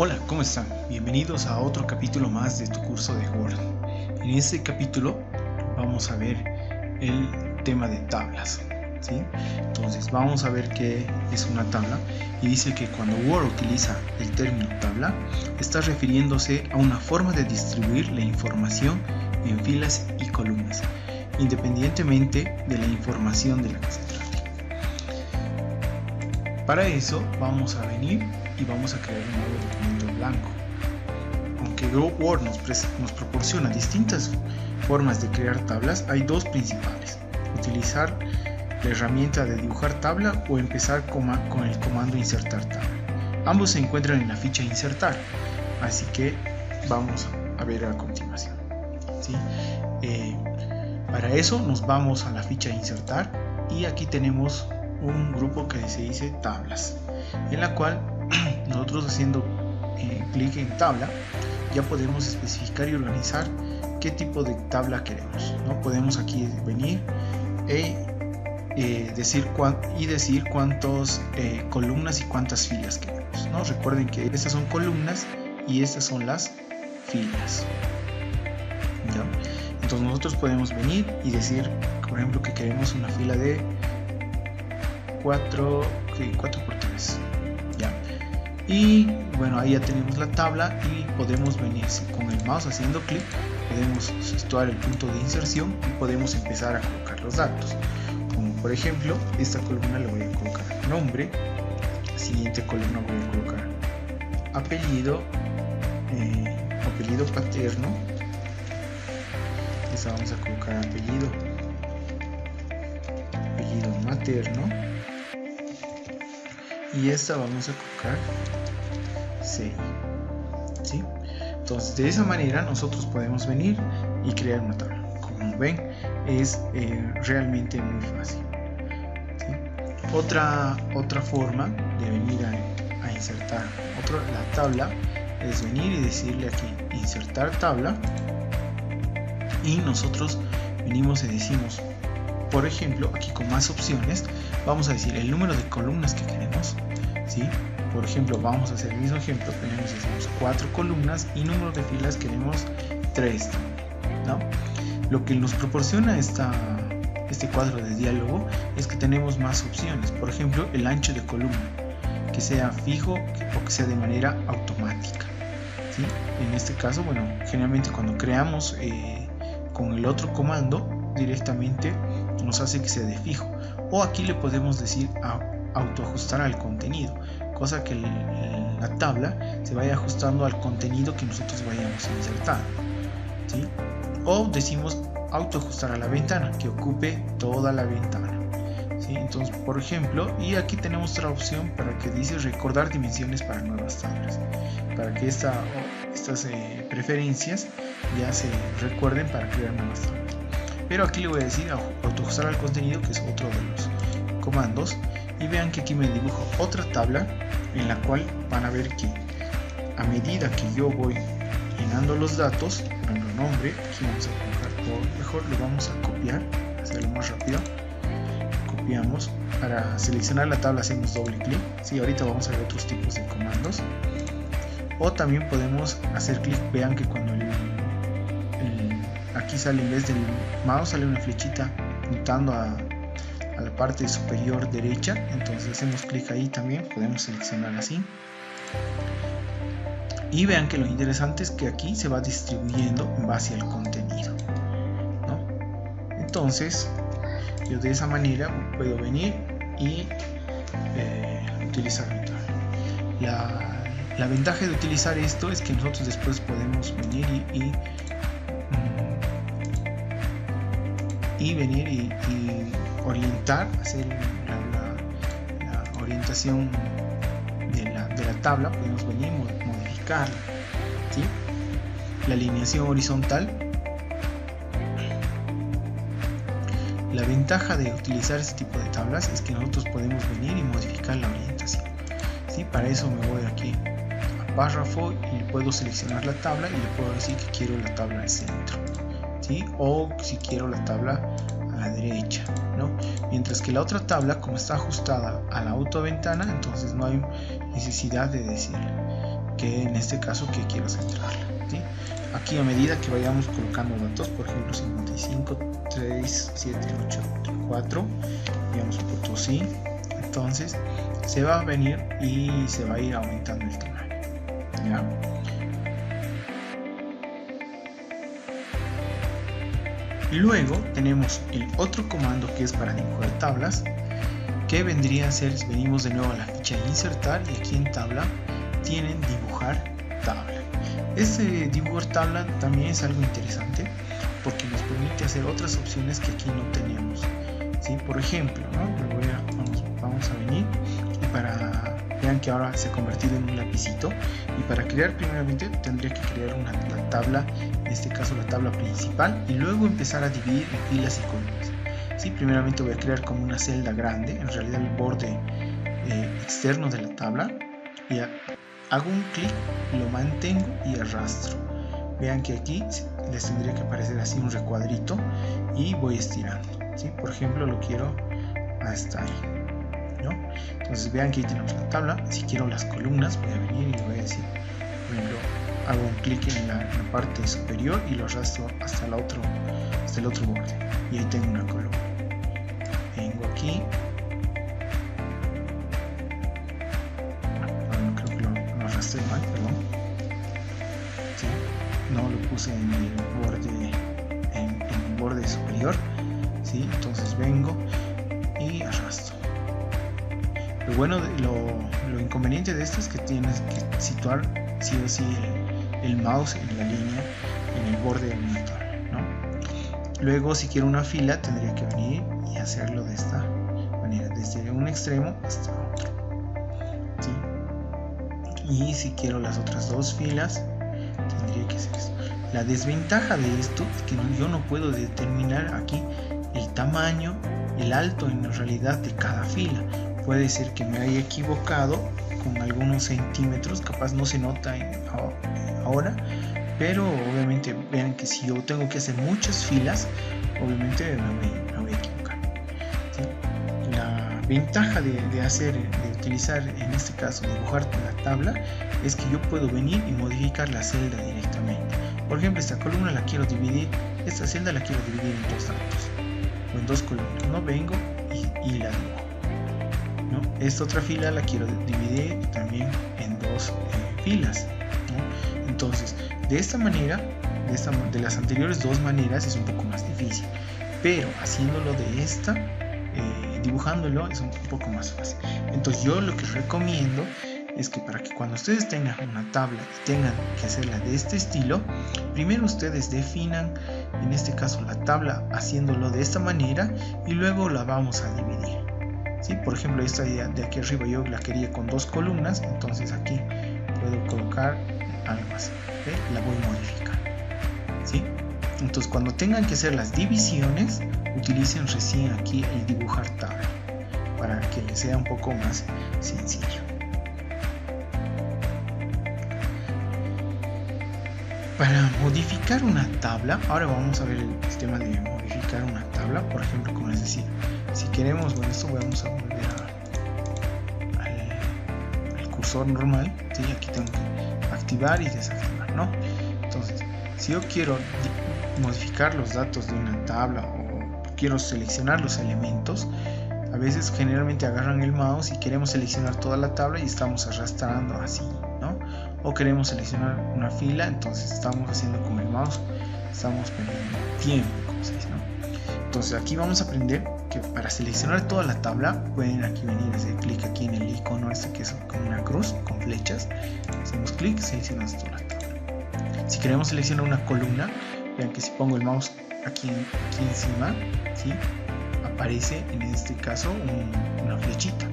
Hola, ¿cómo están? Bienvenidos a otro capítulo más de tu curso de Word. En este capítulo vamos a ver el tema de tablas, ¿sí? Entonces vamos a ver qué es una tabla y dice que cuando Word utiliza el término tabla está refiriéndose a una forma de distribuir la información en filas y columnas, independientemente de la información de la que se trate. Para eso vamos a venir y vamos a crear un nuevo documento blanco. Aunque Word nos proporciona distintas formas de crear tablas, hay dos principales: utilizar la herramienta de dibujar tabla o empezar con el comando insertar tabla. Ambos se encuentran en la ficha insertar, así que vamos a ver a continuación, ¿sí? Para eso nos vamos a la ficha insertar y aquí tenemos un grupo que se dice tablas, en la cual nosotros haciendo clic en tabla ya podemos especificar y organizar qué tipo de tabla queremos, ¿no? Podemos aquí venir decir cuántas columnas y cuántas filas queremos, ¿no? Recuerden que estas son columnas y estas son las filas, ¿ya? Entonces nosotros podemos venir y decir, por ejemplo, que queremos una fila de 4x3, ¿ya? Y bueno, ahí ya tenemos la tabla y podemos venir con el mouse haciendo clic, podemos situar el punto de inserción y podemos empezar a colocar los datos, como por ejemplo esta columna le voy a colocar nombre, siguiente columna voy a colocar apellido, apellido paterno, esta vamos a colocar apellido materno y esta vamos a colocar C, ¿sí? Entonces de esa manera nosotros podemos venir y crear una tabla. Como ven, es realmente muy fácil, ¿sí? Otra forma de venir a insertar la tabla es venir y decirle aquí insertar tabla y nosotros venimos y decimos, por ejemplo, aquí con más opciones vamos a decir el número de columnas que queremos, ¿sí? Por ejemplo, vamos a hacer el mismo ejemplo, decimos 4 columnas y número de filas queremos 3, ¿no? Lo que nos proporciona este cuadro de diálogo es que tenemos más opciones. Por ejemplo, el ancho de columna, que sea fijo o que sea de manera automática, ¿sí? En este caso, bueno, generalmente cuando creamos con el otro comando directamente nos hace que sea de fijo, o aquí le podemos decir autoajustar al contenido, cosa que la tabla se vaya ajustando al contenido que nosotros vayamos a insertar, ¿sí? O decimos autoajustar a la ventana, que ocupe toda la ventana, ¿sí? Entonces, por ejemplo, y aquí tenemos otra opción para que dice recordar dimensiones para nuevas tablas, para que estas preferencias ya se recuerden para crear nuevas tablas. Pero aquí le voy a decir autoajustar al contenido, que es otro de los comandos, y vean que aquí me dibujo otra tabla en la cual van a ver que a medida que yo voy llenando los datos, por ejemplo nombre, aquí vamos a colocar, o mejor lo vamos a copiar, hacerlo más rápido, copiamos, para seleccionar la tabla hacemos doble clic, ¿sí? Ahorita vamos a ver otros tipos de comandos, o también podemos hacer clic, vean que cuando aquí sale, en vez del mouse sale una flechita apuntando a la parte superior derecha, entonces hacemos clic ahí también, podemos seleccionar así, y vean que lo interesante es que aquí se va distribuyendo en base al contenido, ¿no? Entonces yo de esa manera puedo venir y utilizar la ventaja de utilizar esto es que nosotros después podemos venir y venir y orientar, hacer la orientación de la tabla, podemos venir y modificarla, ¿sí? La alineación horizontal. La ventaja de utilizar este tipo de tablas es que nosotros podemos venir y modificar la orientación, ¿sí? Para eso me voy aquí a párrafo y puedo seleccionar la tabla y le puedo decir que quiero la tabla al centro, ¿sí? O si quiero la tabla a la derecha, ¿no? Mientras que la otra tabla, como está ajustada a la autoventana, entonces no hay necesidad de decirle que en este caso que quiero centrarla, ¿sí? Aquí a medida que vayamos colocando datos, por ejemplo 55, 3, 7, 8, 4, digamos Potosí, entonces se va a venir y se va a ir aumentando el tamaño, ¿ya? Luego tenemos el otro comando que es para dibujar tablas, que vendría a ser, venimos de nuevo a la ficha de insertar y aquí en tabla tienen dibujar tabla. Este dibujar tabla también es algo interesante porque nos permite hacer otras opciones que aquí no tenemos, ¿sí? Por ejemplo, ¿no? Vamos a venir y vean que ahora se ha convertido en un lapicito, y para crear primeramente tendría que crear la tabla, en este caso la tabla principal, y luego empezar a dividir en filas y columnas. ¿Sí? Primeramente voy a crear como una celda grande, en realidad el borde externo de la tabla, y hago un clic, lo mantengo y arrastro. Vean que aquí les tendría que aparecer así un recuadrito y voy estirando, ¿sí? Por ejemplo lo quiero hasta ahí, ¿no? Entonces vean que ahí tenemos la tabla. Si quiero las columnas voy a venir y le voy a decir, por ejemplo, hago un clic en la parte superior y lo arrastro hasta el otro borde y ahí tengo una columna. Vengo aquí, creo que lo arrastré mal, perdón, ¿sí? No lo puse en el borde superior, ¿sí? Entonces vengo y arrastro. Lo bueno, lo inconveniente de esto es que tienes que situar sí o sí el mouse en la línea, en el borde del monitor, ¿no? Luego, si quiero una fila, tendría que venir y hacerlo de esta manera, desde un extremo hasta otro, ¿sí? Y si quiero las otras dos filas, tendría que hacer esto. La desventaja de esto es que yo no puedo determinar aquí el tamaño, el alto en realidad de cada fila. Puede ser que me haya equivocado con algunos centímetros, capaz no se nota ahora, pero obviamente vean que si yo tengo que hacer muchas filas, obviamente me voy a equivocar, ¿sí? La ventaja de utilizar en este caso dibujar la tabla es que yo puedo venir y modificar la celda directamente. Por ejemplo, esta columna la quiero dividir, esta celda la quiero dividir en dos datos o en dos columnas, no vengo y la dibujo, ¿no? Esta otra fila la quiero dividir también en dos filas, ¿no? Entonces, de esta manera, de las anteriores dos maneras es un poco más difícil, pero haciéndolo de esta, dibujándolo es un poco más fácil. Entonces yo lo que recomiendo es que para que cuando ustedes tengan una tabla y tengan que hacerla de este estilo, primero ustedes definan en este caso la tabla haciéndolo de esta manera y luego la vamos a dividir, ¿sí? Por ejemplo, esta de aquí arriba yo la quería con dos columnas, entonces aquí puedo colocar algo así, ¿sí? La voy a modificar, ¿sí? Entonces cuando tengan que hacer las divisiones, utilicen recién aquí el dibujar tabla para que les sea un poco más sencillo. Para modificar una tabla, ahora vamos a ver el tema de modificar una tabla. Por ejemplo, como les decía, si queremos, bueno, esto vamos a volver al cursor normal, ¿sí? Aquí tengo que activar y desactivar, ¿no? Entonces, si yo quiero modificar los datos de una tabla o quiero seleccionar los elementos, a veces generalmente agarran el mouse y queremos seleccionar toda la tabla y estamos arrastrando así, ¿no? O queremos seleccionar una fila, entonces estamos haciendo con el mouse, estamos perdiendo tiempo, como se dice, ¿no? Entonces aquí vamos a aprender que para seleccionar toda la tabla pueden aquí venir, hacer clic aquí en el icono este que es como una cruz con flechas, hacemos clic, seleccionamos toda la tabla. Si queremos seleccionar una columna, vean que si pongo el mouse aquí encima, ¿sí? Aparece en este caso una flechita,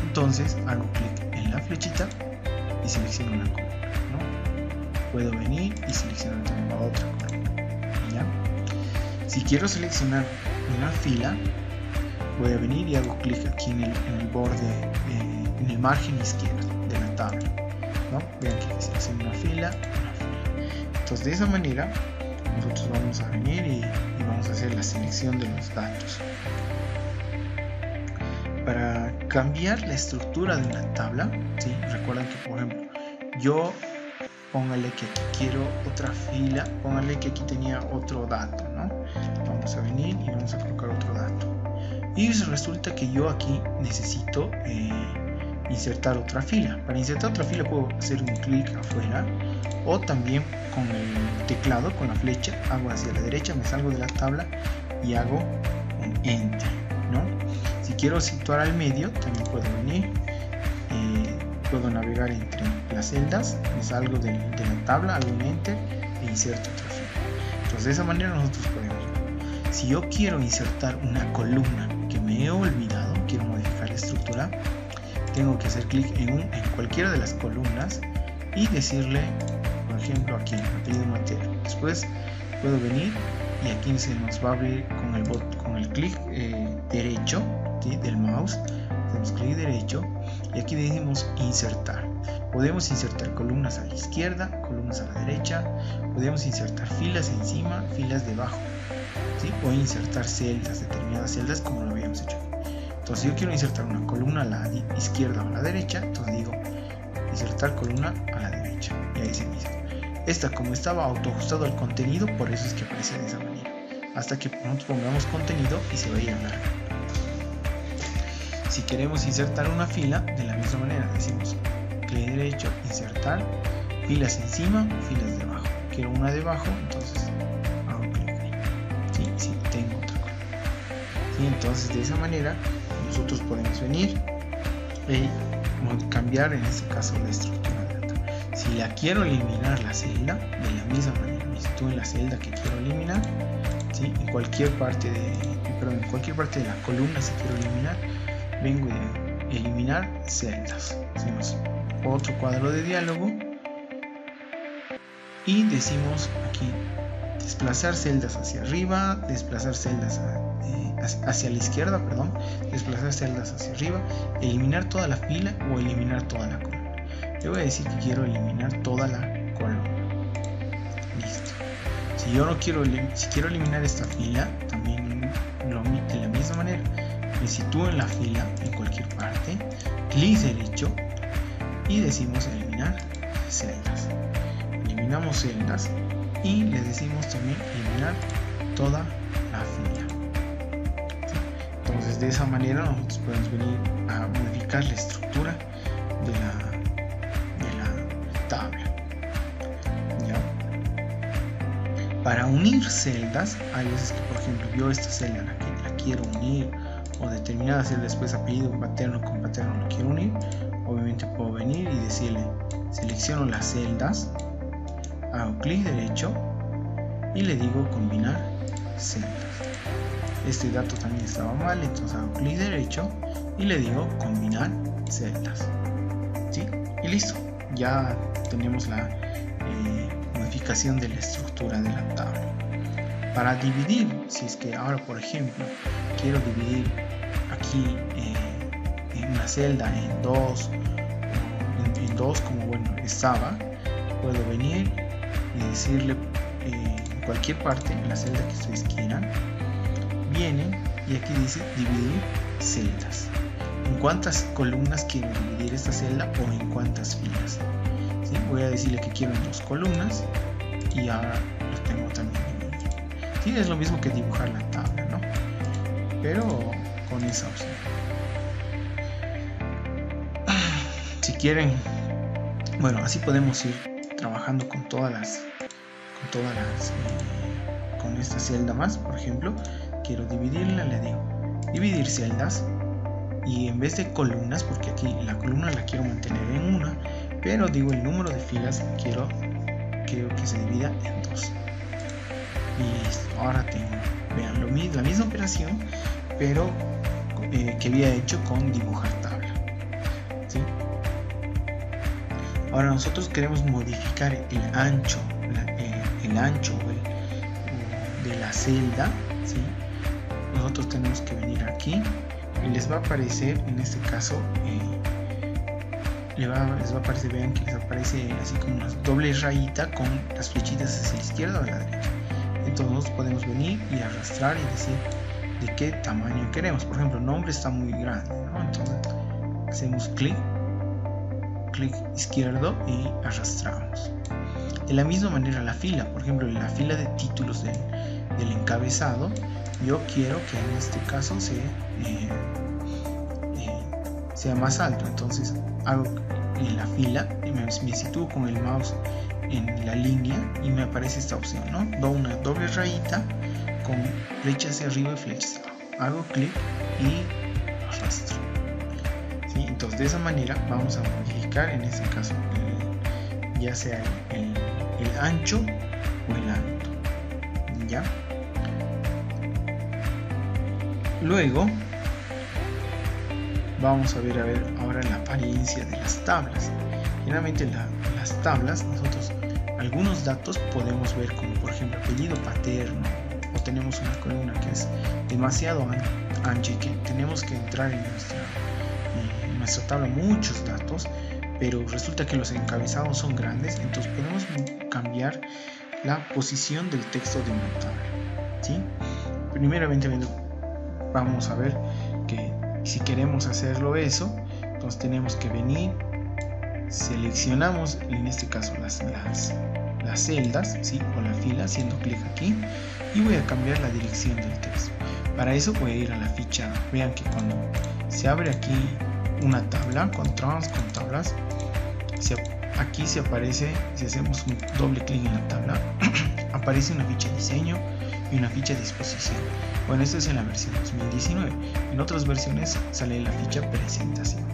entonces hago clic en la flechita y selecciono una columna, ¿no? Puedo venir y seleccionar también la otra columna, ¿ya? Si quiero seleccionar una fila, voy a venir y hago clic aquí en el borde, en el margen izquierdo de la tabla, ¿no? Vean que selecciono una fila. Entonces de esa manera nosotros vamos a venir y vamos a hacer la selección de los datos. Para cambiar la estructura de una tabla, ¿sí? Recuerden que, por ejemplo, yo póngale que aquí quiero otra fila, póngale que aquí tenía otro dato, ¿no? Vamos a venir y vamos a colocar otro dato. Y resulta que yo aquí necesito insertar otra fila. Para insertar otra fila puedo hacer un clic afuera, o también con el teclado, con la flecha, hago hacia la derecha, me salgo de la tabla y hago un enter, ¿no? Si quiero situar al medio, también puedo venir, puedo navegar entre las celdas, me salgo de la tabla, hago un enter e inserto otra fila. Entonces de esa manera nosotros podemos ver. Si yo quiero insertar una columna que me he olvidado, quiero modificar la estructura, tengo que hacer clic en cualquiera de las columnas y decirle, por ejemplo, aquí apellido Mateo. Después puedo venir y aquí se nos va a abrir con el clic derecho, ¿sí?, del mouse. Hacemos clic derecho y aquí decimos insertar. Podemos insertar columnas a la izquierda, columnas a la derecha, podemos insertar filas encima, filas debajo, ¿sí?, o insertar celdas, determinadas celdas, como lo habíamos hecho. Entonces, si yo quiero insertar una columna a la izquierda o a la derecha, entonces digo insertar columna a la derecha y ahí se inicia. Esta, como estaba autoajustado al contenido, por eso es que aparece de esa manera, hasta que nosotros pongamos contenido y se vaya a dar. Si queremos insertar una fila, de la misma manera decimos clic derecho, insertar, filas encima, filas debajo. Quiero una debajo, entonces hago clic ahí. Sí, tengo otra columna. ¿Sí? Entonces de esa manera nosotros podemos venir y cambiar, en este caso, la estructura de la tabla. Si la quiero eliminar la celda, de la misma manera me sitúo en la celda que quiero eliminar, ¿sí?, en cualquier parte de la columna. Si quiero eliminar, vengo a eliminar celdas. Hacemos otro cuadro de diálogo y decimos aquí desplazar celdas hacia arriba, desplazar celdas hacia la izquierda, desplazar celdas hacia arriba, eliminar toda la fila o eliminar toda la columna. Le voy a decir que quiero eliminar toda la columna. Listo. Si quiero eliminar esta fila, también de la misma manera, me sitúo en la fila, en cualquier parte, clic derecho y decimos eliminar celdas. Eliminamos celdas y le decimos también eliminar toda la fila. Entonces de esa manera nosotros podemos venir a modificar la estructura de la tabla. ¿Ya? Para unir celdas, hay veces que, por ejemplo, yo esta celda la quiero unir, o determinada celda, después apellido paterno con paterno lo quiero unir. Obviamente puedo venir y decirle selecciono las celdas, hago clic derecho y le digo combinar celdas. Este dato también estaba mal, entonces hago clic derecho y le digo combinar celdas, ¿sí? Y listo, ya tenemos la modificación de la estructura de la tabla. Para dividir, si es que ahora, por ejemplo, quiero dividir aquí en una celda en dos como estaba, puedo venir y decirle en cualquier parte, en la celda que ustedes quieran, vienen y aquí dice dividir celdas. ¿En cuántas columnas quiero dividir esta celda o en cuántas filas? ¿Sí? Voy a decirle que quiero en 2 columnas y ahora lo tengo también dividido. Sí, es lo mismo que dibujar la tabla, ¿no? Pero con esa opción. Si quieren, bueno, así podemos ir trabajando con con esta celda más. Por ejemplo, quiero dividirla, le digo dividir celdas y en vez de columnas, porque aquí la columna la quiero mantener en una, pero digo el número de filas quiero que se divida en 2. Y listo, ahora tengo, vean, la misma operación, pero que había hecho con dibujar tabla, ¿sí? Ahora nosotros queremos modificar el ancho de la celda, ¿sí? Nosotros tenemos que venir aquí y les va a aparecer, en este caso les va a aparecer, vean que les aparece así como una doble rayita con las flechitas hacia la izquierda o a la derecha. Entonces nosotros podemos venir y arrastrar y decir de qué tamaño queremos. Por ejemplo, el nombre está muy grande, ¿no? Entonces hacemos clic clic izquierdo y arrastramos. De la misma manera la fila, por ejemplo en la fila de títulos del encabezado, yo quiero que en este caso sea más alto, entonces hago en la fila, me sitúo con el mouse en la línea y me aparece esta opción, ¿no? Doy una doble rayita con flecha hacia arriba y flecha hacia abajo, hago clic y arrastro, ¿sí? Entonces de esa manera vamos a modificar en este caso ya sea el ancho o el alto, ¿ya? Luego vamos a ver ahora la apariencia de las tablas. Generalmente las tablas, nosotros algunos datos podemos ver, como por ejemplo apellido paterno, o tenemos una columna que es demasiado ancha y que tenemos que entrar en nuestra tabla muchos datos, pero resulta que los encabezados son grandes, entonces podemos cambiar la posición del texto de una tabla, ¿sí? Primeramente vamos a ver que si queremos hacerlo eso, entonces tenemos que venir, seleccionamos en este caso las celdas, ¿sí? O la fila, haciendo clic aquí, y voy a cambiar la dirección del texto. Para eso voy a ir a la ficha. Vean que cuando se abre aquí una tabla con tablas, aquí se aparece, si hacemos un doble clic en la tabla, aparece una ficha diseño y una ficha disposición. Bueno, esto es en la versión 2019. En otras versiones sale la ficha presentación.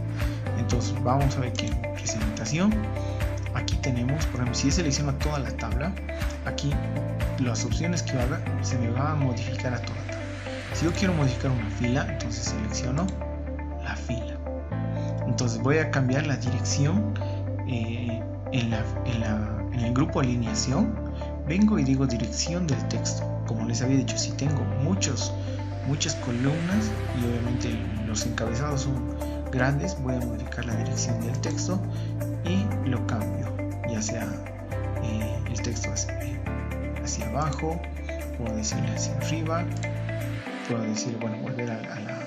Entonces vamos a ver que en presentación aquí tenemos, por ejemplo, si selecciono toda la tabla, aquí las opciones que haga se me va a modificar a toda la tabla. Si yo quiero modificar una fila, entonces selecciono la fila. Entonces voy a cambiar la dirección en el grupo alineación. Vengo y digo dirección del texto. Como les había dicho, si tengo muchas columnas y obviamente los encabezados son grandes, voy a modificar la dirección del texto y lo cambio, ya sea el texto hacia abajo, puedo decirle hacia arriba, puedo decir, bueno, volver a la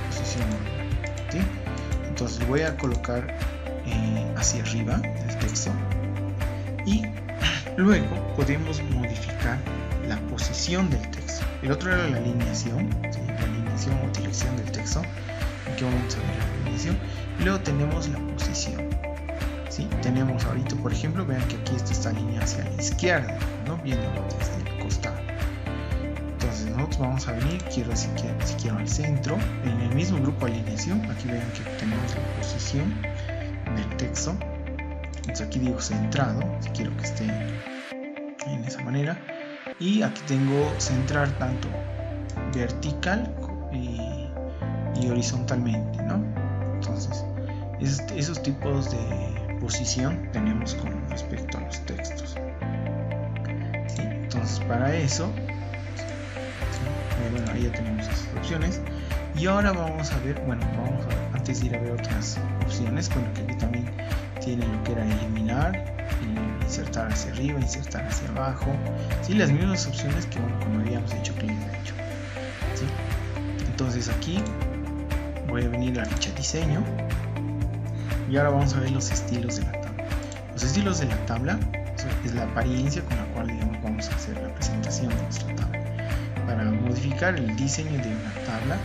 posición, ¿sí? Entonces voy a colocar hacia arriba el texto y luego podemos modificar la posición del texto. El otro era la alineación, ¿sí? La alineación o dirección del texto. En qué momento se ve la alineación. Y luego tenemos la posición, ¿sí? Tenemos ahorita, por ejemplo, vean que aquí esto está alineado hacia la izquierda, ¿no? Viéndolo desde el costado. Entonces nosotros vamos a venir, si quiero al centro, en el mismo grupo de alineación, aquí vean que tenemos la posición del texto. Entonces aquí digo centrado, si quiero que esté en esa manera. Y aquí tengo centrar tanto vertical y horizontalmente, ¿no? Entonces esos tipos de posición tenemos con respecto a los textos, ¿sí? Entonces para eso, ¿sí? Bueno, ahí ya tenemos esas opciones. Y ahora vamos a ver, antes de ir a ver otras opciones, bueno, que aquí también tiene lo que era eliminar, insertar hacia arriba, insertar hacia abajo, ¿sí? Las mismas opciones que como habíamos hecho clic derecho, ¿sí? Entonces aquí voy a venir a la ficha diseño y ahora vamos a ver los estilos de la tabla. Los estilos de la tabla es la apariencia con la cual, digamos, vamos a hacer la presentación de nuestra tabla. Para modificar el diseño de una tabla,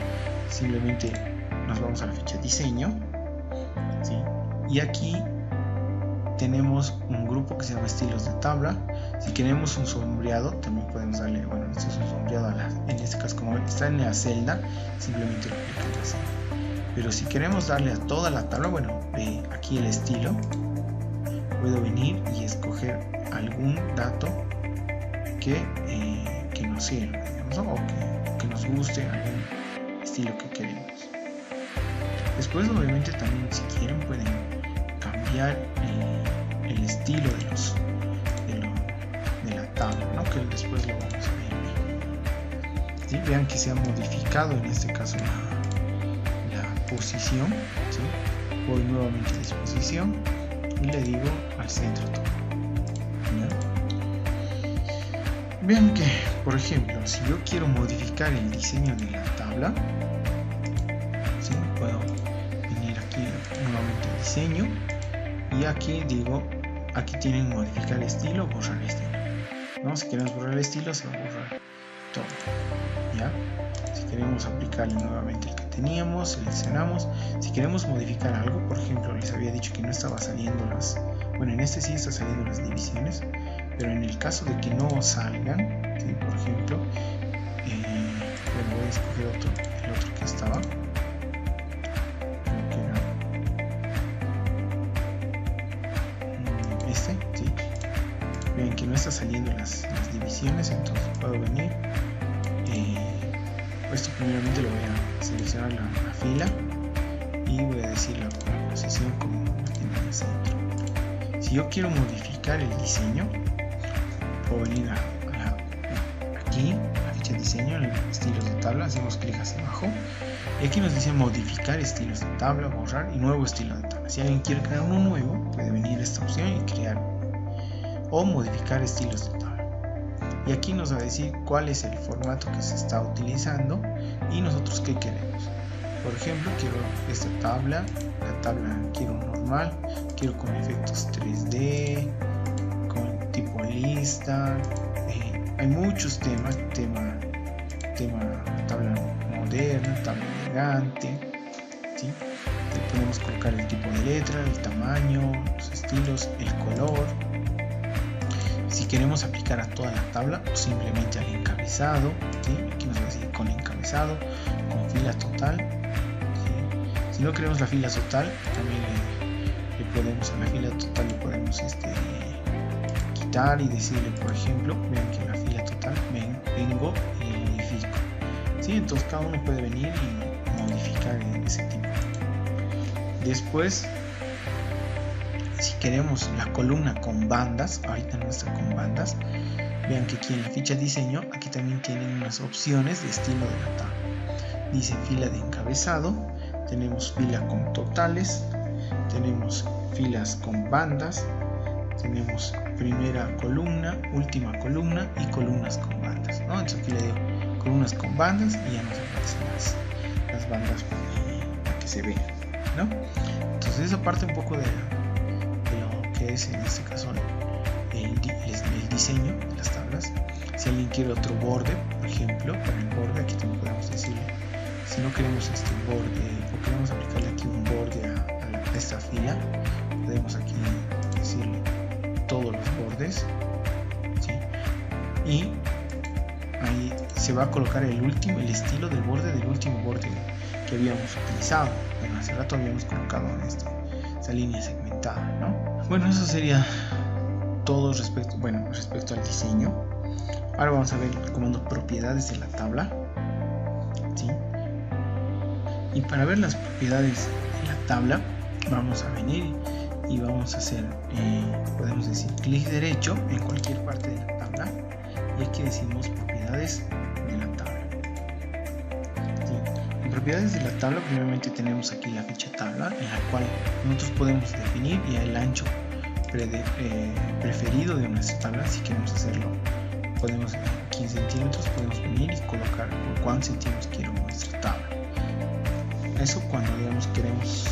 simplemente nos vamos a la ficha diseño, ¿sí? Y aquí tenemos un grupo que se llama estilos de tabla. Si queremos un sombreado, también podemos darle, bueno, este es un sombreado en este caso, como está en la celda, simplemente lo clicamos así. Pero si queremos darle a toda la tabla, bueno, aquí el estilo, puedo venir y escoger algún dato que nos sirva, digamos, ¿no? O que nos guste, algún estilo que queremos. Después, obviamente, también si quieren pueden cambiar el estilo de la tabla, ¿no? Que después lo vamos a ver, ¿sí? Vean que se ha modificado en este caso la posición, ¿sí? Voy nuevamente a disposición y le digo al centro todo, ¿ya? Vean que, por ejemplo, si yo quiero modificar el diseño de la tabla, ¿sí? Puedo venir aquí nuevamente a diseño y aquí digo, aquí tienen modificar estilo, borrar estilo, ¿no? Si queremos borrar el estilo, se va a borrar todo, ¿ya? Si queremos aplicarle nuevamente el que teníamos, seleccionamos. Si queremos modificar algo, por ejemplo, les había dicho que no estaba saliendo las, bueno, en este sí está saliendo las divisiones, pero en el caso de que no salgan, ¿sí? Por ejemplo, bueno, voy a escoger el otro que estaba, creo que era este, ¿sí? Ven que no está saliendo las divisiones, entonces puedo venir, esto primeramente lo voy a seleccionar la fila y voy a decir la posición como tiene en el centro. Si yo quiero modificar el diseño, puedo venir aquí a la ficha de diseño, en el estilos de tabla, hacemos clic hacia abajo y aquí nos dice modificar estilos de tabla, borrar y nuevo estilo de tabla. Si alguien quiere crear uno nuevo, puede venir a esta opción y crear o modificar estilos de tabla. Y aquí nos va a decir cuál es el formato que se está utilizando y nosotros qué queremos. Por ejemplo, quiero esta tabla, la tabla quiero normal, quiero con efectos 3D, con tipo lista, hay muchos temas, tabla moderna, tabla elegante, ¿sí? Podemos colocar el tipo de letra, el tamaño, los estilos, el color. Si queremos aplicar a toda la tabla o simplemente al encabezado, ¿sí? Aquí nos va a decir con encabezado, con fila total, ¿sí? Si no queremos la fila total, también le podemos a la fila total le podemos quitar y decirle, por ejemplo, vean que la fila total vengo y modifico, ¿sí? Entonces cada uno puede venir y modificar en ese tipo. Después, si queremos la columna con bandas, ahorita no está con bandas, vean que aquí en la ficha diseño, aquí también tienen unas opciones de estilo de la tabla. Dice fila de encabezado, tenemos fila con totales, tenemos filas con bandas, tenemos primera columna, última columna y columnas con bandas, ¿no? Entonces aquí le digo columnas con bandas y ya nos aparecen las bandas para que se vean, ¿no? Entonces esa parte un poco de lo que es en este caso el diseño de las tablas. Si alguien quiere otro borde, por ejemplo, para el borde aquí también podemos decirle, si no queremos este borde o queremos aplicarle aquí un borde a esta fila, podemos aquí decirle todos los bordes, ¿sí? Y ahí se va a colocar el estilo del borde del último borde que habíamos utilizado. Bueno, hace rato habíamos colocado esta línea segmentada, ¿no? Bueno, eso sería todo respecto al diseño. Ahora vamos a ver el comando propiedades de la tabla, ¿sí? Y para ver las propiedades de la tabla vamos a venir y vamos a hacer, podemos decir clic derecho en cualquier parte de la tabla y aquí decimos propiedades de la tabla, ¿sí? En propiedades de la tabla primeramente tenemos aquí la ficha tabla en la cual nosotros podemos definir ya el ancho preferido de nuestra tabla. Si queremos hacerlo, podemos 15 centímetros, podemos venir y colocar por cuántos centímetros quiero nuestra tabla. Eso cuando digamos queremos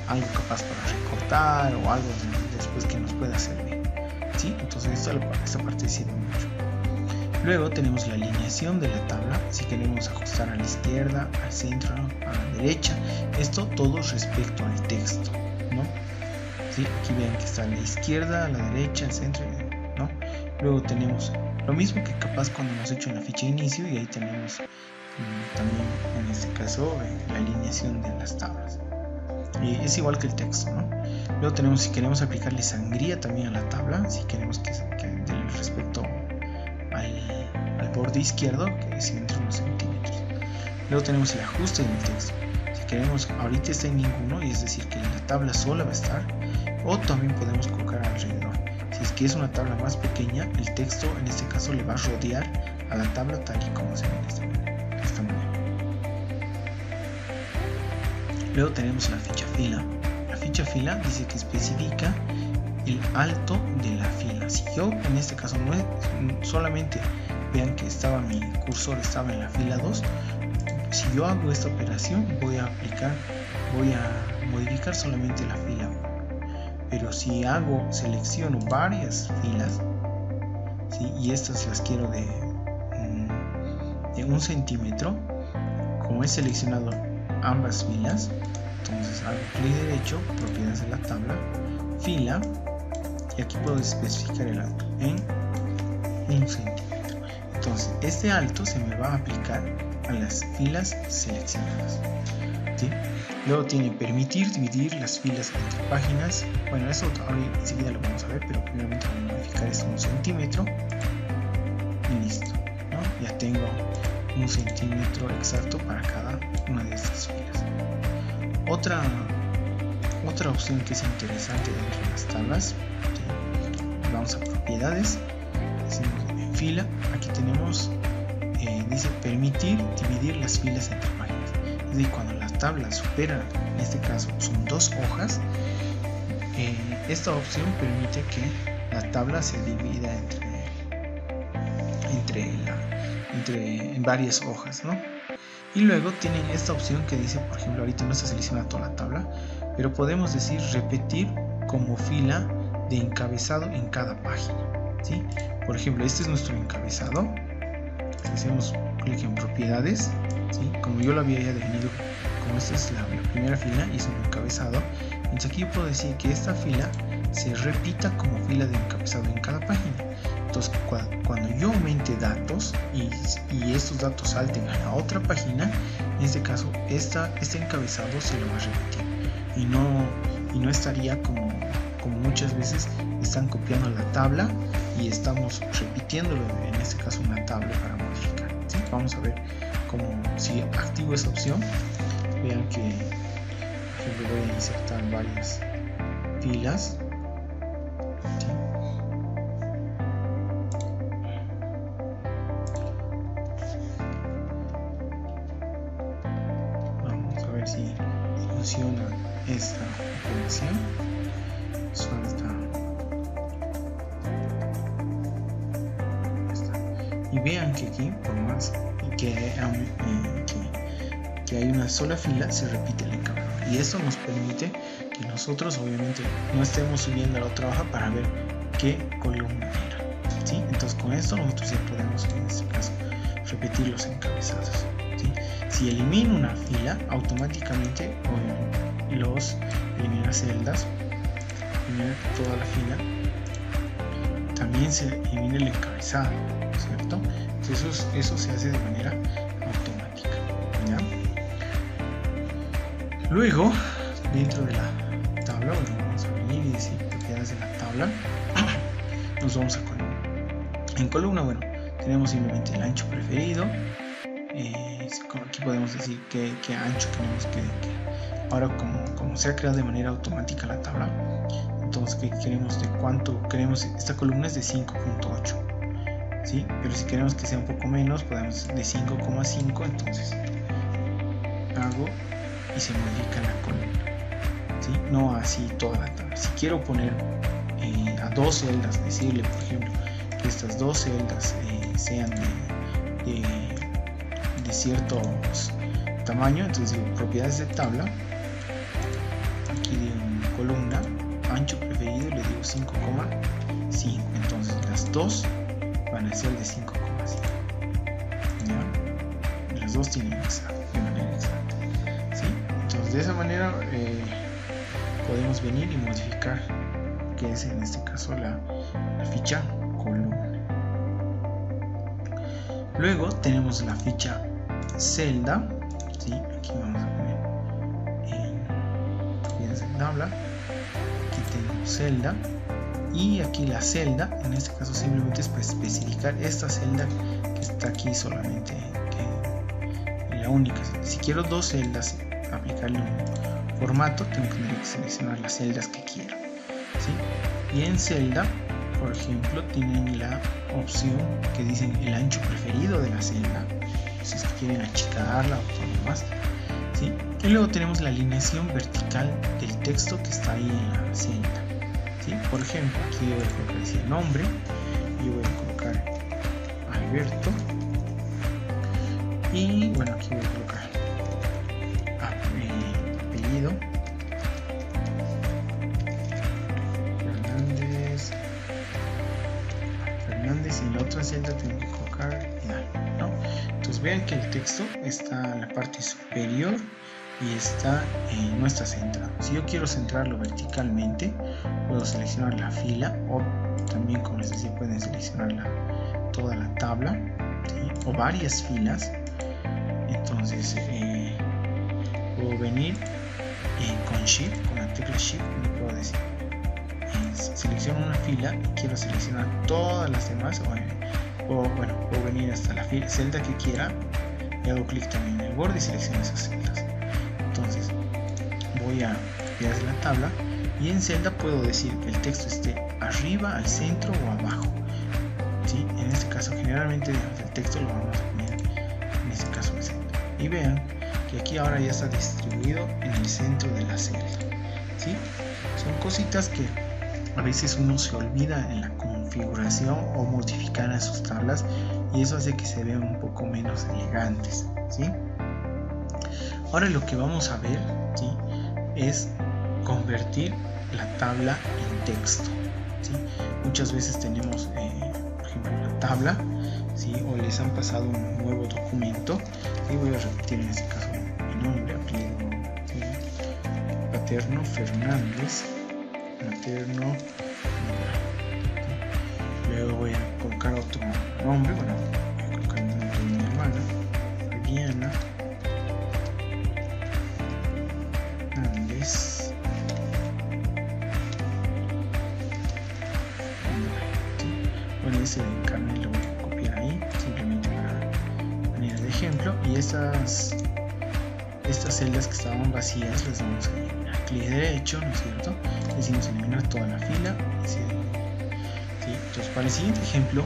algo capaz para recortar o algo después que nos pueda servir, ¿sí? Entonces esta parte sirve mucho. Luego tenemos la alineación de la tabla, si queremos ajustar a la izquierda, al centro, a la derecha, esto todo respecto al texto, ¿no? ¿Sí? Aquí vean que está a la izquierda, a la derecha, al centro, ¿no? Luego tenemos lo mismo que capaz cuando hemos hecho en la ficha de inicio y ahí tenemos también en este caso la alineación de las tablas. Y es igual que el texto, ¿no? Luego tenemos si queremos aplicarle sangría también a la tabla, si queremos que respecto al borde izquierdo que es entre unos centímetros. Luego tenemos el ajuste del texto. Si queremos, ahorita está en ninguno, y es decir que la tabla sola va a estar, o también podemos colocar alrededor. Si es que es una tabla más pequeña, el texto en este caso le va a rodear a la tabla tal y como se ve de esta manera. Luego tenemos la ficha fila. La ficha fila dice que especifica el alto de la fila. Si yo en este caso no es, solamente vean que mi cursor estaba en la fila 2, si yo hago esta operación voy a modificar solamente la fila 1. pero si selecciono varias filas, ¿sí? Y estas las quiero de 1 centímetro, como he seleccionado ambas filas, entonces hago clic derecho, propiedades de la tabla, fila, y aquí puedo especificar el alto en 1 centímetro. Entonces este alto se me va a aplicar a las filas seleccionadas, ¿sí? Luego tiene permitir dividir las filas entre páginas. Bueno, eso ahora enseguida lo vamos a ver, pero primeramente vamos a modificar esto a 1 centímetro y listo, ¿no? Ya tengo 1 centímetro exacto para cada una de estas filas. Otra opción que es interesante dentro de las tablas, ¿sí? Vamos a propiedades, decimos en fila, aquí tenemos dice permitir dividir las filas entre páginas. Es decir, cuando la tabla supera, en este caso son 2 hojas, esta opción permite que la tabla se divida en varias hojas, ¿no? Y luego tienen esta opción que dice, por ejemplo, ahorita no está seleccionada toda la tabla, pero podemos decir repetir como fila de encabezado en cada página, ¿sí? Por ejemplo, este es nuestro encabezado. Si hacemos clic en propiedades, ¿sí? Como yo lo había ya definido, como esta es la primera fila y es un encabezado, entonces aquí puedo decir que esta fila se repita como fila de encabezado en cada página. Entonces cuando yo aumente datos y estos datos salten a la otra página, en este caso este encabezado se lo va a repetir y no estaría como muchas veces están copiando la tabla y estamos repitiéndolo, en este caso una tabla para modificar, ¿sí? Vamos a ver cómo, si activo esa opción, vean que por ejemplo voy a insertar varias filas, ¿sí? Vamos a ver si funciona esta operación. Y vean que aquí, por más que hay una sola fila, se repite el encabezado, y esto nos permite que nosotros obviamente no estemos subiendo a la otra hoja para ver qué columna era, ¿sí? Entonces con esto nosotros ya podemos, en este caso, repetir los encabezados, ¿sí? Si elimino una fila, automáticamente los elimina celdas, elimina toda la fila, también se elimina el encabezado, ¿cierto? Entonces eso se hace de manera automática, ¿ya? Luego, dentro de la tabla, vamos a venir y decir propiedades de la tabla, nos vamos a columna. En columna, bueno, tenemos simplemente el ancho preferido. Aquí podemos decir qué ancho queremos que ahora como se ha creado de manera automática la tabla, entonces que queremos, de cuánto queremos, esta columna es de 5.8, ¿sí? Pero si queremos que sea un poco menos, podemos de 5,5, entonces hago y se modifica la columna, ¿sí? No así toda la tabla. Si quiero poner a 2 celdas, decirle por ejemplo que estas 2 celdas sean de cierto tamaño, entonces digo propiedades de tabla, aquí digo columna, ancho preferido, le digo 5,5, entonces las 2 van a ser de 5,5, ¿ya? Las 2 tienen de manera exacta, ¿sí? Entonces de esa manera podemos venir y modificar, que es en este caso la ficha columna. Luego tenemos la ficha celda, ¿sí? Aquí vamos a poner en propiedades de tabla, aquí tenemos celda, y aquí la celda, en este caso simplemente es para especificar esta celda que está aquí solamente, la única. Si quiero 2 celdas, aplicarle un formato, tengo que seleccionar las celdas que quiero, ¿sí? Y en celda, por ejemplo, tienen la opción que dicen el ancho preferido de la celda, si es que quieren achicarla o todo más, ¿sí? Y luego tenemos la alineación vertical del texto que está ahí en la celda, ¿sí? Por ejemplo, aquí yo voy a colocar ese nombre, yo voy a colocar Alberto, y bueno, aquí voy a colocar apellido, otra celda tengo que colocar final, ¿no? Entonces vean que el texto está en la parte superior y no está centrado. Si yo quiero centrarlo verticalmente, puedo seleccionar la fila, o también, como les decía, pueden seleccionar toda la tabla, ¿sí? O varias filas. Entonces puedo venir con Shift, con la tecla Shift, y puedo decir, selecciono una fila y quiero seleccionar todas las demás, o bueno, puedo venir hasta la celda que quiera y hago clic también en el borde y selecciono esas celdas. Entonces voy a copiar la tabla y en celda puedo decir que el texto esté arriba, al centro o abajo, ¿sí? En este caso generalmente el texto lo vamos a poner en este caso en celda, y vean que aquí ahora ya está distribuido en el centro de la celda, ¿sí? Son cositas que a veces uno se olvida en la configuración o modificar a sus tablas, y eso hace que se vean un poco menos elegantes, ¿sí? Ahora lo que vamos a ver, ¿sí?, es convertir la tabla en texto, ¿sí? Muchas veces tenemos, por ejemplo, una tabla, ¿sí?, o les han pasado un nuevo documento, y voy a repetir en este caso mi nombre, apellido, ¿sí?, Paterno Fernández, Materno, luego voy a colocar otro nombre, bueno, voy a colocar el nombre de mi hermana, Fabiana Hernández, bueno, ese de Carmen lo voy a copiar ahí, simplemente para manera de ejemplo, y estas celdas que estaban vacías las vamos a eliminar. Clic derecho, ¿no es cierto? Decimos eliminar toda la fila, ¿sí? Entonces, para el siguiente ejemplo,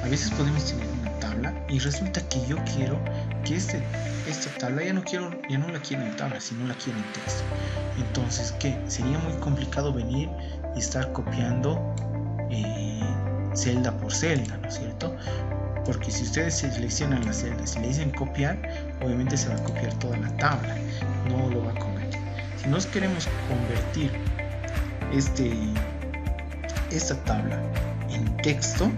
a veces podemos tener una tabla y resulta que yo quiero que esta tabla ya no la quiero en tabla, sino la quiero en texto. Entonces, ¿qué? Sería muy complicado venir y estar copiando celda por celda, ¿no es cierto? Porque si ustedes seleccionan la celda, si le dicen copiar, obviamente se va a copiar toda la tabla, no lo va a convertir. Si nos queremos convertir esta tabla en texto,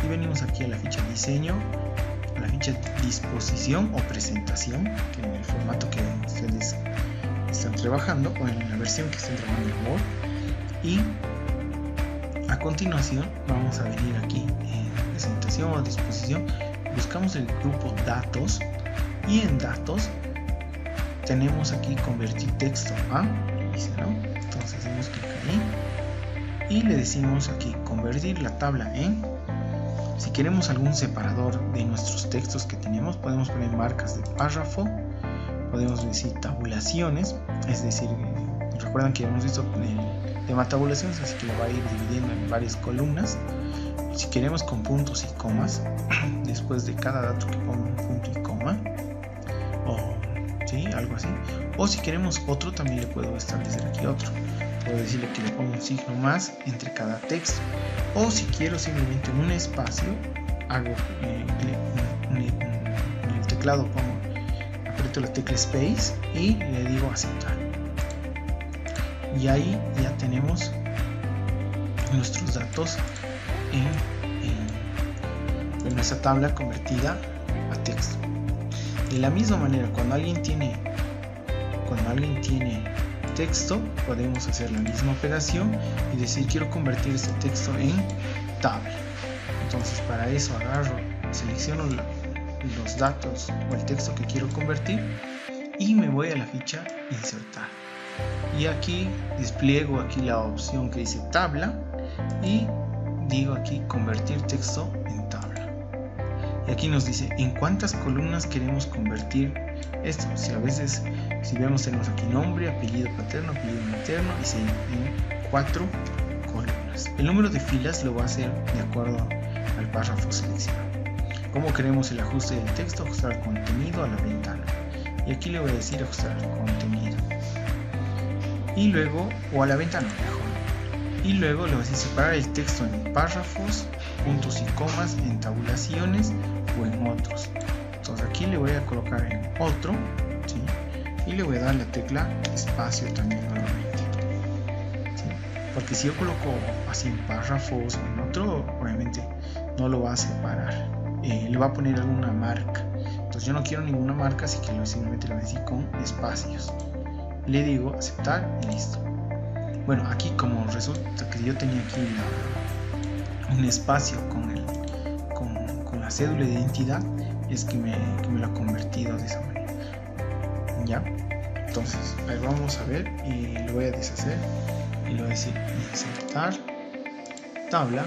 y venimos aquí a la ficha diseño, a la ficha disposición o presentación, que en el formato que ustedes están trabajando o en la versión que estén trabajando en Word, y a continuación vamos a venir aquí en presentación o disposición, buscamos el grupo datos, y en datos tenemos aquí convertir texto a, ¿no? Entonces hacemos clic ahí y le decimos aquí convertir la tabla en. Si queremos algún separador de nuestros textos que tenemos, podemos poner marcas de párrafo, podemos decir tabulaciones, es decir, recuerdan que hemos visto el tema tabulaciones, así que lo va a ir dividiendo en varias columnas. Si queremos con puntos y comas, después de cada dato que ponga un punto y coma, o ¿sí?, algo así. O si queremos otro, también le puedo establecer aquí otro. Puedo decirle que le pongo un signo más entre cada texto. O si quiero simplemente un espacio, hago en el teclado, aprieto la tecla Space y le digo aceptar. Y ahí ya tenemos nuestros datos en nuestra tabla convertida a texto. De la misma manera, cuando alguien tiene texto, podemos hacer la misma operación y decir quiero convertir este texto en tabla. Entonces, para eso agarro, selecciono los datos o el texto que quiero convertir y me voy a la ficha insertar, y aquí despliego aquí la opción que dice tabla y digo aquí convertir texto en tabla, y aquí nos dice en cuántas columnas queremos convertir esto. Si vemos, tenemos aquí nombre, apellido paterno, apellido materno, y si en 4 columnas. El número de filas lo va a hacer de acuerdo al párrafo seleccionado. ¿Cómo queremos el ajuste del texto? Ajustar al contenido, a la ventana, y aquí le voy a decir ajustar al contenido, y luego, o a la ventana mejor, y luego le voy a decir separar el texto en párrafos, puntos y comas, en tabulaciones o en otros. Entonces aquí le voy a colocar en otro, ¿sí?, y le voy a dar la tecla espacio también nuevamente, ¿sí?, porque si yo coloco así en párrafos o en otro, obviamente no lo va a separar, le va a poner alguna marca. Entonces yo no quiero ninguna marca, así que simplemente lo voy a decir con espacios. Le digo aceptar y listo. Bueno, aquí como resulta que yo tenía aquí un espacio con la cédula de identidad, es que me lo ha convertido de esa manera. Ya, entonces ahí vamos a ver, y lo voy a deshacer y lo voy a decir insertar tabla,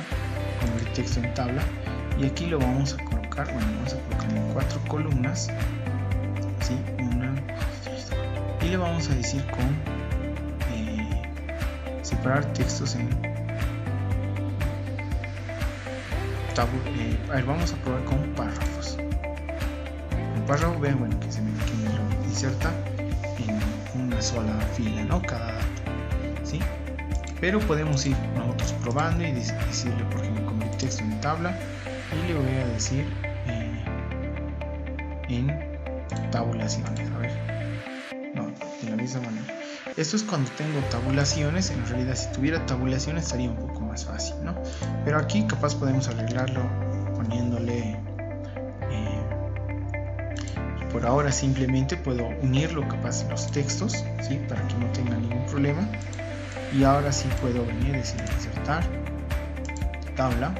convertir texto en tabla, y aquí lo vamos a colocar, vamos a colocar en 4 columnas, ¿sí? Y le vamos a decir con separar textos en vamos a probar con párrafos. Un párrafo, vean, bueno, que me lo inserta en una sola fila, ¿no? Cada dato, ¿sí? Pero podemos ir nosotros probando y decirle, por ejemplo, con el texto en tabla, y le voy a decir en tabulaciones. A ver, no, de la misma manera. Esto es cuando tengo tabulaciones. En realidad, si tuviera tabulaciones estaría un poco más fácil, ¿no? Pero aquí capaz podemos arreglarlo poniéndole por ahora simplemente puedo unirlo capaz los textos, ¿sí? Para que no tenga ningún problema. Y ahora sí puedo venir y decir insertar tabla,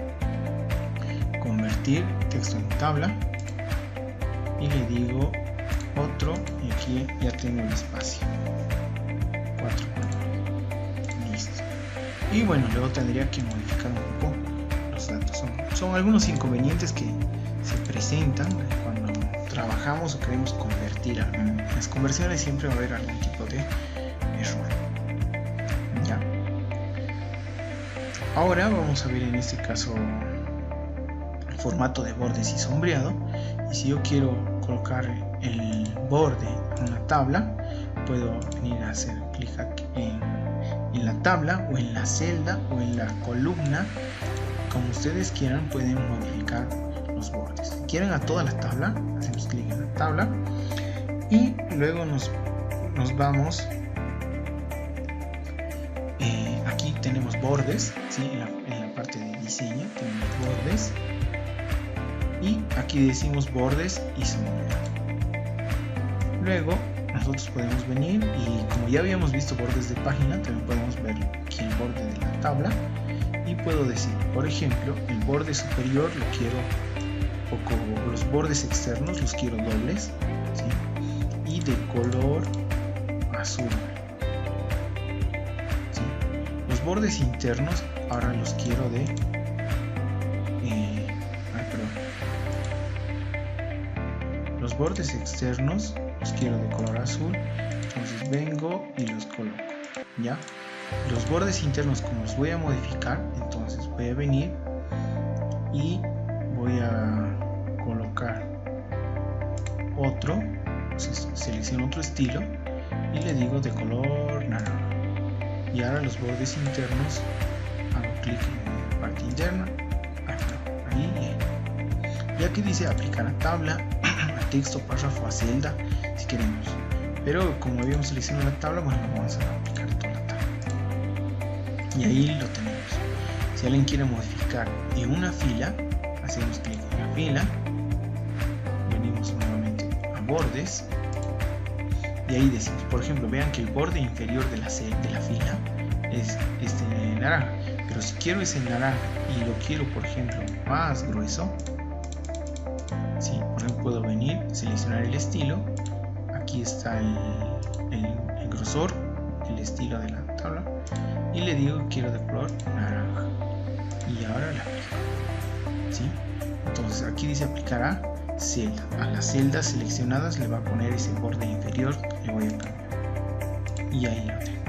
convertir texto en tabla, y le digo otro, y aquí ya tengo el espacio. 4. Listo. Y bueno, luego tendría que modificar un poco los datos. Son algunos inconvenientes que se presentan cuando trabajamos o queremos convertir. En las conversiones siempre va a haber algún tipo de error. Ya. Ahora vamos a ver en este caso el formato de bordes y sombreado. Y si yo quiero colocar el borde en una tabla, puedo venir a hacer clic aquí en la tabla, o en la celda, o en la columna, como ustedes quieran. Pueden modificar los bordes. Si quieren a toda la tabla, hacemos clic en la tabla y luego nos vamos. Aquí tenemos bordes, ¿sí? en la parte de diseño tenemos bordes, y aquí decimos bordes y sombreado. Luego nosotros podemos venir, y como ya habíamos visto bordes de página, también podemos ver aquí el borde de la tabla, y puedo decir, por ejemplo, el borde superior lo quiero, o los bordes externos los quiero dobles, ¿sí? Y de color azul, ¿sí? Los bordes internos ahora los quiero de los bordes externos los quiero de color azul. Entonces vengo y los coloco, ¿ya? Los bordes internos, como los voy a modificar, entonces voy a venir y voy a colocar otro, selecciono otro estilo y le digo de color naranja. Y ahora los bordes internos, hago clic en la parte interna, ahí, y aquí dice aplicar a tabla, a texto, párrafo, a celda, si queremos. Pero como habíamos seleccionado la tabla, bueno, vamos a aplicar toda la tabla. Y ahí lo tenemos. Si alguien quiere modificar en una fila, hacemos clic en la fila, venimos nuevamente a bordes, y ahí decimos, por ejemplo, vean que el borde inferior de la fila es este naranja, pero si quiero ese naranja y lo quiero, por ejemplo, más grueso, ¿sí? Por ejemplo, puedo venir, seleccionar el estilo, aquí está el grosor, el estilo de la tabla, y le digo que quiero de color naranja, y ahora la aplico, ¿sí? Entonces aquí dice aplicar a celda. A las celdas seleccionadas le va a poner ese borde inferior, le voy a cambiar, y ahí lo tengo,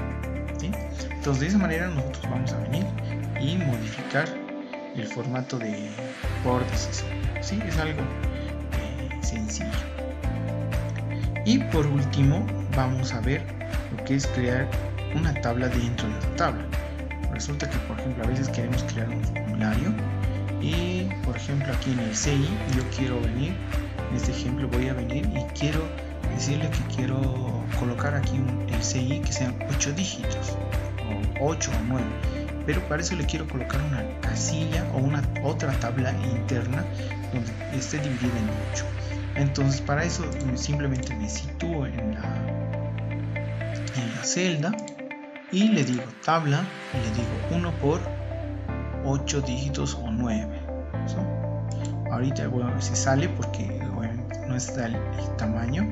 ¿sí? Entonces de esa manera nosotros vamos a venir y modificar el formato de bordes y sombreados, ¿sí? Es algo sencillo. Y por último vamos a ver lo que es crear una tabla dentro de la tabla. Resulta que, por ejemplo, a veces queremos crear un formulario y, por ejemplo, aquí en el CI yo quiero venir, en este ejemplo voy a venir y quiero decirle que quiero colocar aquí el CI que sean 8 dígitos, o 8 o 9, pero para eso le quiero colocar una casilla o una otra tabla interna donde esté dividida en 8. Entonces para eso simplemente me sitúo en la celda y le digo tabla y le digo 1 por 8 dígitos o 9. ¿Sí? Ahorita voy a ver si sale porque obviamente no está el tamaño.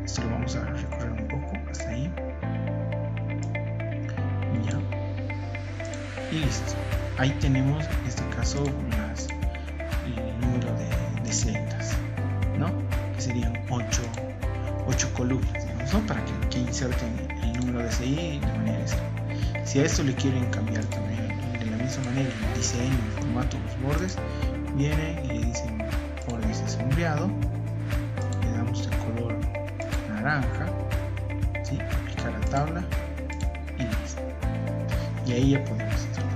Esto lo vamos a recorrer un poco hasta ahí. Ya. Y listo. Ahí tenemos en este caso el número de celdas, ¿no? Que serían 8 columnas, digamos, ¿no? Para que inserten el número de CI de manera esta. Si a esto le quieren cambiar también de la misma manera el diseño, el formato, los bordes, viene y le dicen bordes de sombreado, le damos el color naranja, ¿sí? Aplicar la tabla y listo. Y ahí ya podemos instalar.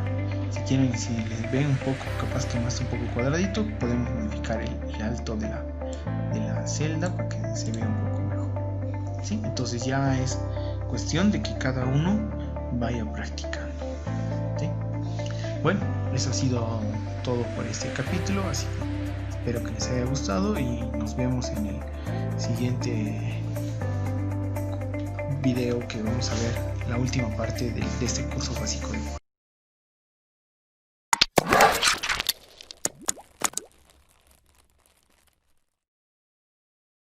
Si quieren, si les ven un poco, capaz que más un poco cuadradito, podemos modificar el alto de la celda para que se vea un poco mejor, ¿sí? Entonces ya es cuestión de que cada uno vaya practicando, ¿sí? Bueno, eso ha sido todo por este capítulo, así que espero que les haya gustado y nos vemos en el siguiente video, que vamos a ver la última parte de este curso básico de